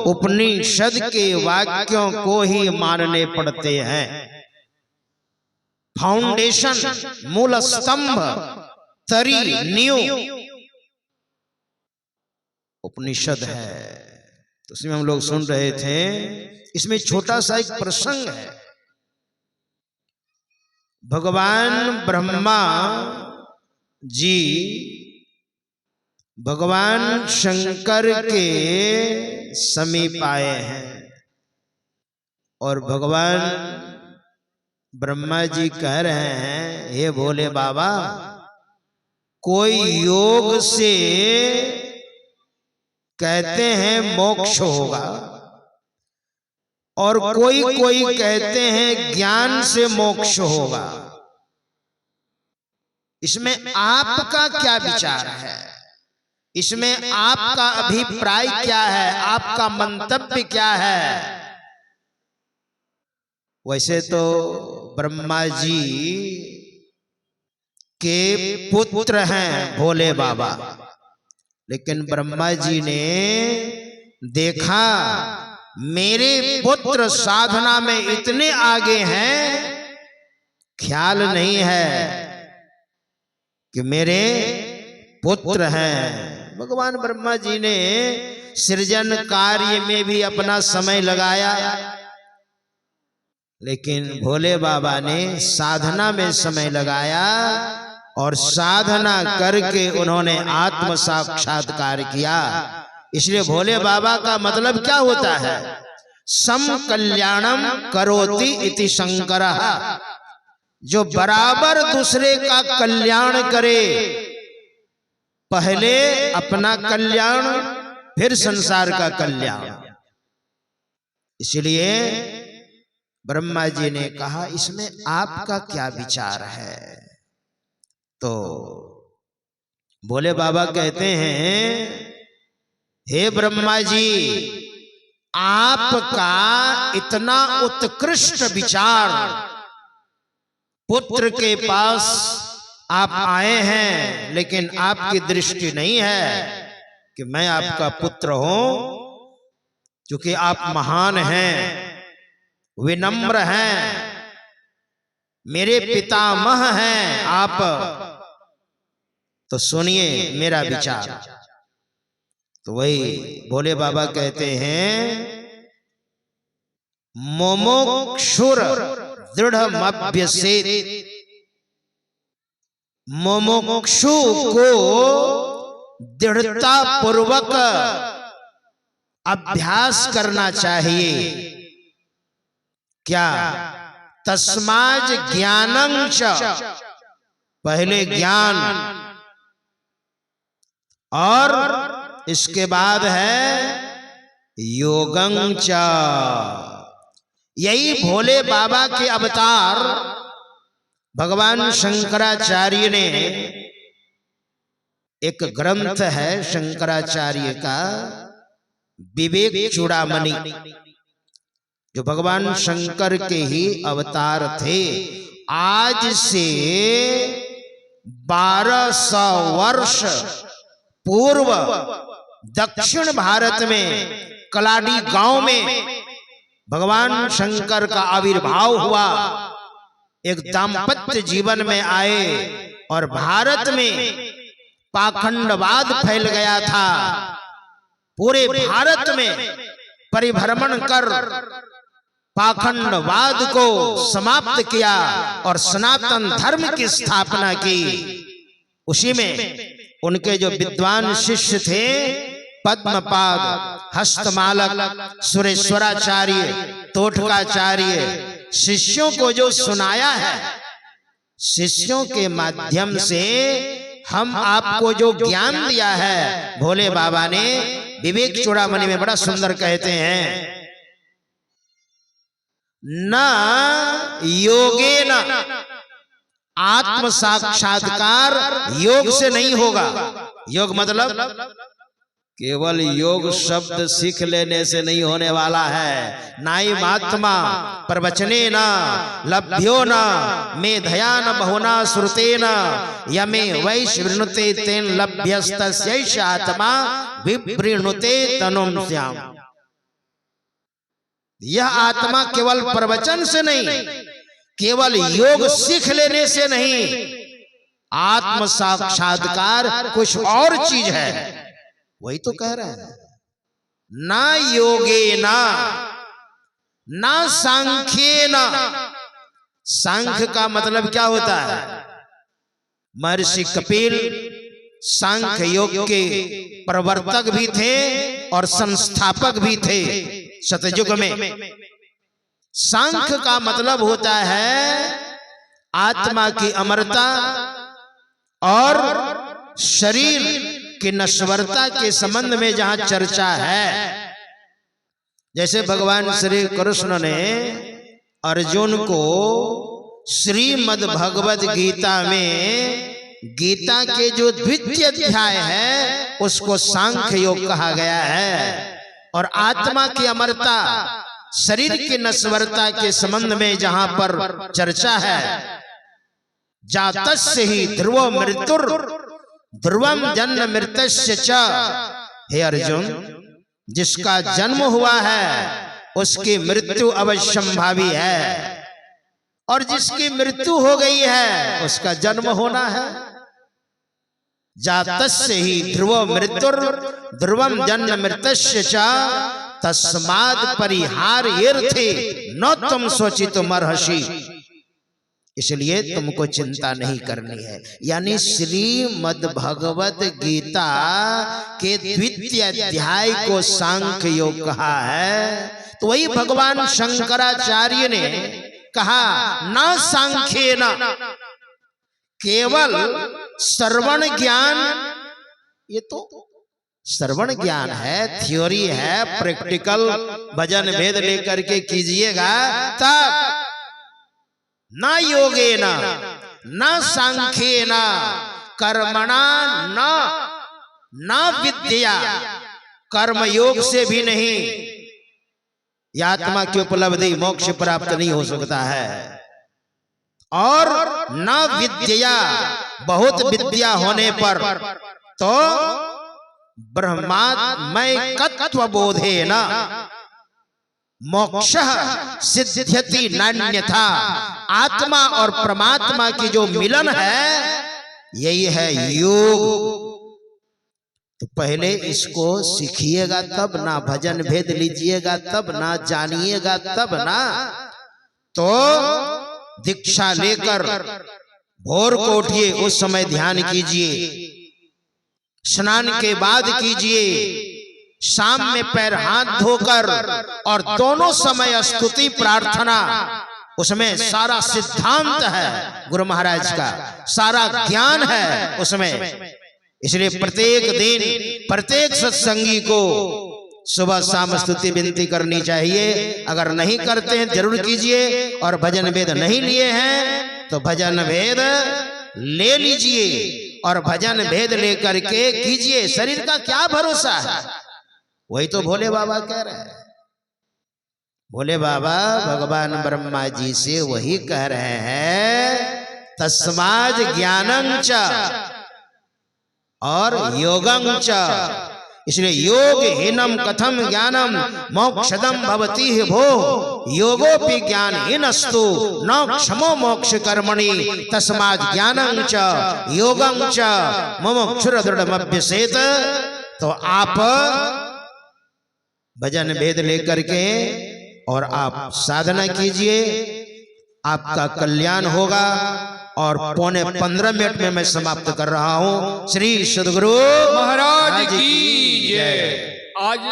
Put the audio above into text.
उपनिषद के वाक्यों को ही मानने पड़ते हैं। फाउंडेशन, मूल स्तंभ, तरी, नींव उपनिषद है। तो उसमें हम लोग सुन रहे थे, इसमें छोटा सा एक प्रसंग है। भगवान ब्रह्मा जी भगवान शंकर के समीप आए हैं और भगवान ब्रह्मा जी कह रहे हैं, हे भोले बाबा, कोई योग से कहते हैं मोक्ष होगा और कोई कहते हैं ज्ञान से मोक्ष होगा। इसमें आपका क्या विचार है? इसमें आपका अभिप्राय क्या है? आपका मंतव्य क्या है? वैसे तो ब्रह्मा जी के पुत्र हैं भोले बाबा, लेकिन ब्रह्मा जी ने देखा मेरे पुत्र साधना में इतने आगे हैं, ख्याल नहीं है कि मेरे पुत्र हैं। भगवान ब्रह्मा जी ने सृजन कार्य में भी अपना समय लगाया, लेकिन भोले बाबा ने साधना में समय लगाया और साधना करके उन्होंने आत्म साक्षात्कार किया। इसलिए भोले बाबा का मतलब क्या होता है? सम कल्याणम करोति इति शंकरः, जो बराबर दूसरे का कल्याण करे, पहले अपना कल्याण फिर संसार का कल्याण। इसलिए ब्रह्मा जी ने कहा, इसमें आपका क्या विचार है? तो भोले बाबा कहते हैं, हे ब्रह्मा जी, आपका इतना उत्कृष्ट विचार, पुत्र के पास आप आए हैं, लेकिन आपकी दृष्टि नहीं है कि मैं आपका पुत्र हूं, क्योंकि आप महान हैं, विनम्र हैं, मेरे पितामह हैं आप। तो सुनिए मेरा विचार। तो वही भोले बाबा कहते हैं, मोमोक्षुर दृढ़मभ्यसेत्, मोमोक्षु को दृढ़ता पूर्वक अभ्यास करना चाहिए। क्या? तस्माज ज्ञानं च, पहले ज्ञान और इसके बाद है योगं च। यही भोले बाबा के अवतार भगवान शंकराचार्य ने, एक ग्रंथ है शंकराचार्य का विवेक चूड़ामणि, जो भगवान शंकर के ही अवतार थे। आज से 1200 वर्ष पूर्व दक्षिण भारत में कलाडी गांव में भगवान शंकर का आविर्भाव हुआ। एक दाम्पत्य जीवन में आए और भारत में पाखंडवाद फैल गया था। पूरे भारत में परिभ्रमण कर पाखंडवाद को समाप्त किया और सनातन धर्म की स्थापना की। उसी में उनके जो विद्वान शिष्य थे, पद्मपाद, हस्तमालक, सुरेश्वराचार्य, तोटकाचार्य, शिष्यों को जो सुनाया है, शिष्यों के माध्यम से हम आपको जो ज्ञान दिया है, भोले बाबा ने विवेक चूड़ामणि में बड़ा सुंदर कहते हैं, न योगेन, आत्म साक्षात्कार योग से नहीं होगा। योग मतलब केवल योग शब्द सीख लेने से नहीं होने वाला है। नाई महात्मा प्रवचने न लभ्यो न मेधया न बहुना श्रुतेन यमे वैश्वृणुते तेन लभ्यस्तस्यैष आत्मा विवृणुते तनुं स्याम। यह आत्मा केवल प्रवचन से नहीं, केवल योग सीख लेने से नहीं, आत्म साक्षात्कार कुछ और चीज है। वही तो कह रहे हैं, ना योगे ना सांख्ये ना। सांख्य का मतलब क्या होता है? महर्षि कपिल सांख्य योग के प्रवर्तक भी थे और संस्थापक भी थे सतयुग में। सांख्य का मतलब होता है आत्मा की अमरता और शरीर की नश्वरता के संबंध में जहां चर्चा है। जैसे भगवान श्री कृष्ण ने अर्जुन को श्रीमद् भगवद गीता में, गीता के जो द्वितीय अध्याय है उसको सांख्य योग कहा गया है। और आत्मा की अमरता, शरीर की नश्वरता के संबंध में जहां पर चर्चा है, जातस्य ही ध्रुवो मृत्युर ध्रुवम जन्म मृतस्य च। हे अर्जुन, जिसका जन्म हुआ है उसकी मृत्यु अवश्यंभावी है, और जिसकी मृत्यु हो गई है उसका जन्म होना है। जातस्य ही ध्रुवो मृत्युर ध्रुवम जन्म मृतस्य च तस्माद् परिहार्यर्थे न तुम सोचितो मर्हसि। इसलिए तुमको चिंता नहीं करनी है। यानी श्रीमद् भगवद गीता के द्वितीय अध्याय को सांख्य योग कहा है। तो वही भगवान शंकराचार्य ने कहा, ना सांख्ये ना, केवल श्रवण ज्ञान। ये तो श्रवण ज्ञान है, थ्योरी है, प्रैक्टिकल भजन भेद लेकर के कीजिएगा तब। ना योगेना ना सांख्येना कर्मणा ना विद्या, कर्म योग से भी नहीं यह आत्मा की उपलब्धि मोक्ष प्राप्त नहीं हो सकता है। और न विद्या, बहुत विद्या होने पर तो ब्रह्मात्मैकत्व बोधेन मोक्षः सिद्ध्यति नान्यथा। आत्मा और परमात्मा की जो मिलन है यही है योग। तो पहले इसको सीखिएगा तब ना, भजन भेद लीजिएगा तब ना, जानिएगा तब ना। तो दीक्षा लेकर भोर को उठिए, उस समय ध्यान कीजिए, स्नान के बाद कीजिए, शाम में पैर हाथ धोकर, और दोनों समय स्तुति प्रार्थना। उसमें सारा सिद्धांत है गुरु महाराज का, सारा ज्ञान है उसमें। इसलिए प्रत्येक दिन प्रत्येक सत्संगी को सुबह शाम स्तुति विनती करनी चाहिए। अगर नहीं करते हैं जरूर कीजिए, और भजन भेद नहीं लिए हैं तो भजन भेद ले लीजिए, और भजन भेद लेकर के कीजिए। शरीर का क्या भरोसा है? वही तो भोले बाबा कह रहे हैं। भोले बाबा भगवान ब्रह्मा जी से वही कह रहे हैं, तस्माद् ज्ञानं च और योगं च। इसलिए योग हीनम कथम ज्ञानम मोक्षदम भवति भो, योगोपि ज्ञान हीनस्तु न क्षमो मोक्ष कर्मणि तस्माद् ज्ञानं च योगं च मुमुक्षुर दृढ़मभ्यसेत। तो आप भजन भेद लेकर के और आप साधना कीजिए, आपका कल्याण होगा। और 15:15 में मैं समाप्त कर रहा हूं। श्री सद्गुरु महाराज की जय। आज